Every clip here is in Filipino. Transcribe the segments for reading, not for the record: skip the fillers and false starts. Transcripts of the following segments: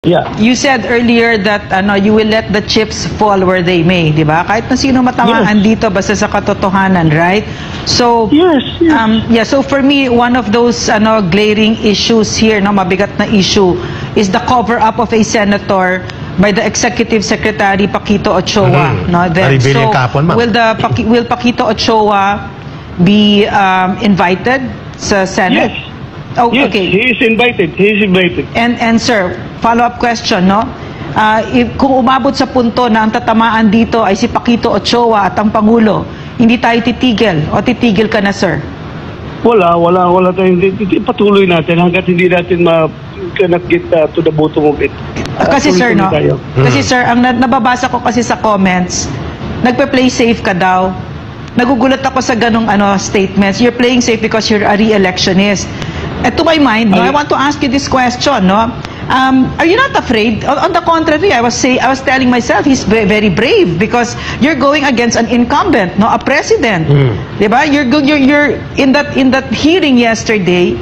Yeah. You said earlier that you will let the chips fall where they may, di ba? Kahit na sino matamaan dito basta sa katotohanan, right? So Yes. yeah, so for me one of those glaring issues here, mabigat na issue is the cover up of a senator by the Executive Secretary Paquito Ochoa, will Paquito Ochoa be invited sa Senate? Yes. Oh, Yes, okay. he is invited. He is invited. And sir, follow-up question, no? Kung umabot sa punto na ang tatamaan dito ay si Paquito Ochoa at ang Pangulo, hindi tayo titigil o titigil ka na, sir? Wala tayong patuloy natin hangga't hindi natin cannot get to the bottom of it. Kasi sir, no? Tayo. Kasi sir, ang nababasa ko kasi sa comments, nagpe-play safe ka daw. Nagugulat ako sa ganong statements. You're playing safe because you're a re-electionist. To my mind, I want to ask you this question, no? Are you not afraid? On the contrary, I was telling myself he's very brave because you're going against an incumbent, no, a president, diba? You're in that hearing yesterday.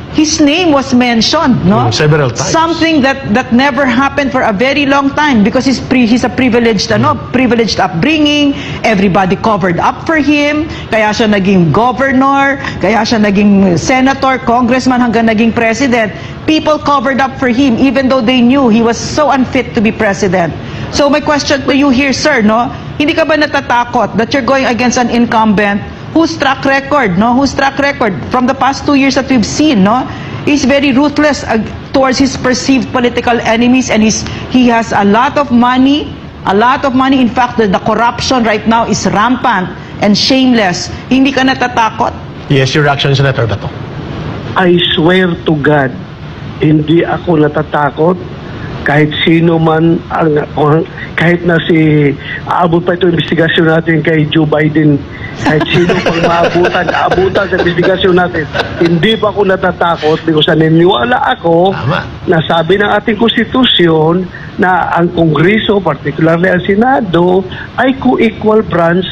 His name was mentioned, no? Several times. Something that never happened for a very long time because he's a privileged upbringing. Everybody covered up for him. Kaya siya naging governor, kaya siya naging senator, congressman, hanggang naging president. People covered up for him even though they knew he was so unfit to be president. So my question to you here, sir, no? Hindi ka ba natatakot that you're going against an incumbent whose track record from the past 2 years that we've seen, no, is very ruthless towards his perceived political enemies, and he has a lot of money. In fact, the corruption right now is rampant and shameless. Hindi ka natatakot? Yes, your reaction, Senator Bato. I swear to God, hindi ako natatakot kahit sino man kahit na aabot pa ito investigasyon natin kay Joe Biden, kahit sino pang aabutan sa investigasyon natin, hindi pa ako natatakot because naniniwala ako na sabi ng ating konstitusyon na ang Kongreso, particularly ang Senado, ay co-equal branch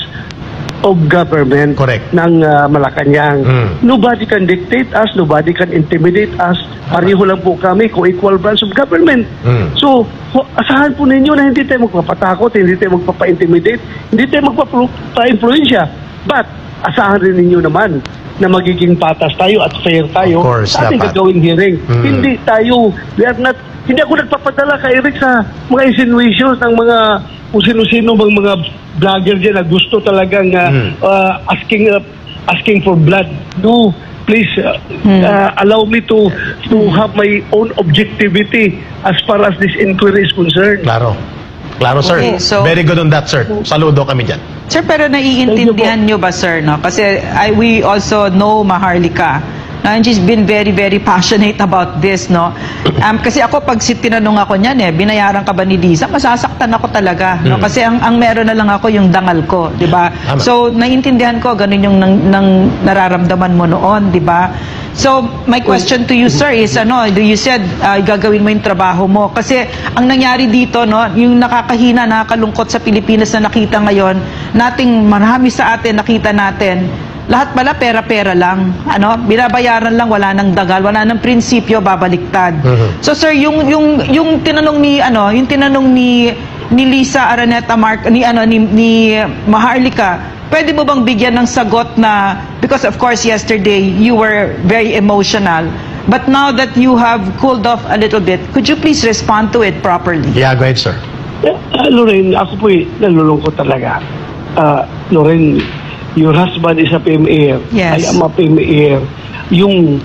of government. Correct. Ng Malacanang. Nobody can dictate us, nobody can intimidate us. Pareho lang po kami, co-equal branch of government. So, asahan po ninyo na hindi tayo magpapatakot, hindi tayo magpapa-intimidate, hindi tayo magpapa-influensya. But, asahan rin ninyo naman na magiging patas tayo at fair tayo sa ating gagawing hearing. Hindi tayo, hindi ako nagpapadala kay Eric sa mga insinuations ng mga kung sino-sino mga vlogger dyan na gusto talagang asking for blood. No, please allow me to have my own objectivity as far as this inquiry is concerned. Claro, sir. Okay, so, very good on that, sir. Saludo kami dyan. Sir, pero naiintindihan nyo ba, sir, no? Kasi we also know Maharlika. And she's been very, very passionate about this, no? Kasi ako, pag tinanong ako niyan, binayaran ka ba ni Lisa? Masasaktan ako talaga, no? Kasi ang meron na lang ako yung dangal ko, di ba? So, naiintindihan ko, ganun yung nararamdaman mo noon, di ba? So, my question to you, sir, is you said gagawin mo yung trabaho mo. Kasi ang nangyari dito, no, yung nakakahina, nakakalungkot sa Pilipinas na nakita ngayon, marami sa atin, nakita natin, lahat pala pera-pera lang. Binabayaran lang, wala nang dagal, wala nang prinsipyo, babaliktad. So sir, yung tinanong ni Lisa Araneta ni Maharlika, pwede mo bang bigyan ng sagot na, because of course yesterday you were very emotional, but now that you have cooled off a little bit, could you please respond to it properly? Yeah, go ahead, sir. Lorraine, ako po'y nalulungkot talaga. Lorraine, your husband is a PMA. Yes. I am a PMA. Yung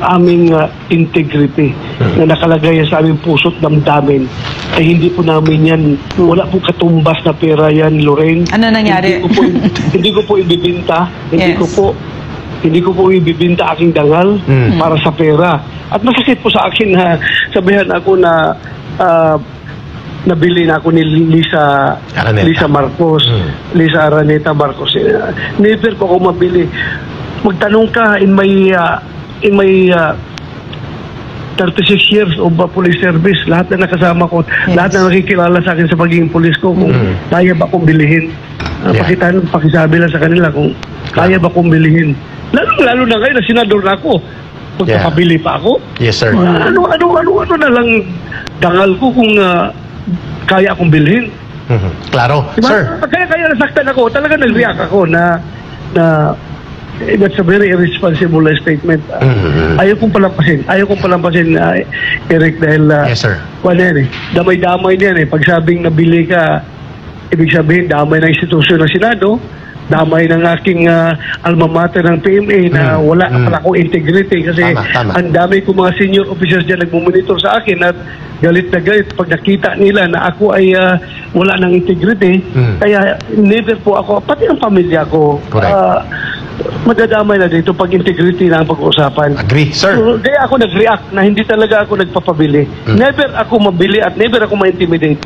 aming integrity na nakalagay sa aming puso't damdamin ay hindi po namin yan, wala po katumbas na pera yan, Lorraine. Ano nangyari? Hindi ko po ibibinta. Hindi ko po ibibinta aking dangal para sa pera. At masakit po sa akin na sabihan ako na nabili na ako ni Lisa Marcos, Lisa Araneta Marcos. Never ko ako mabili. Magtanong ka in my 36 years of police service, lahat na nakasama ko, lahat na nakikilala sa akin sa pagiging police ko, kung kaya ba kong bilihin. Pakisabi lang sa kanila kung kaya ba kong bilihin. Lalo na ngayon na senador na ako. Magpapabili pa ako? Yes, sir. Ano na lang dangal ko kung kaya akong bilhin. Klaro. Diba? Sir. Kaya nasaktan ako. Talaga nag-react ako na that's a very irresponsible statement. Ayaw kong palampasin, Eric, dahil Yes, sir. damay-damay niyan eh. Pag sabing nabili ka, ibig sabihin damay ng institusyon ng Senado, damay ng aking alma mater ng PMA na wala pala akong integrity kasi Tama. ang dami kong mga senior officers dyan nagmumonitor sa akin at galit na galit pag nakita nila na ako ay wala ng integrity. Kaya never po ako, pati ang pamilya ko, Correct. madadamay na dito pag integrity na ang pag-uusapan. Agree, sir. So, kaya ako nag-react na hindi talaga ako nagpapabili. Never ako mabili at never ako ma-intimidate.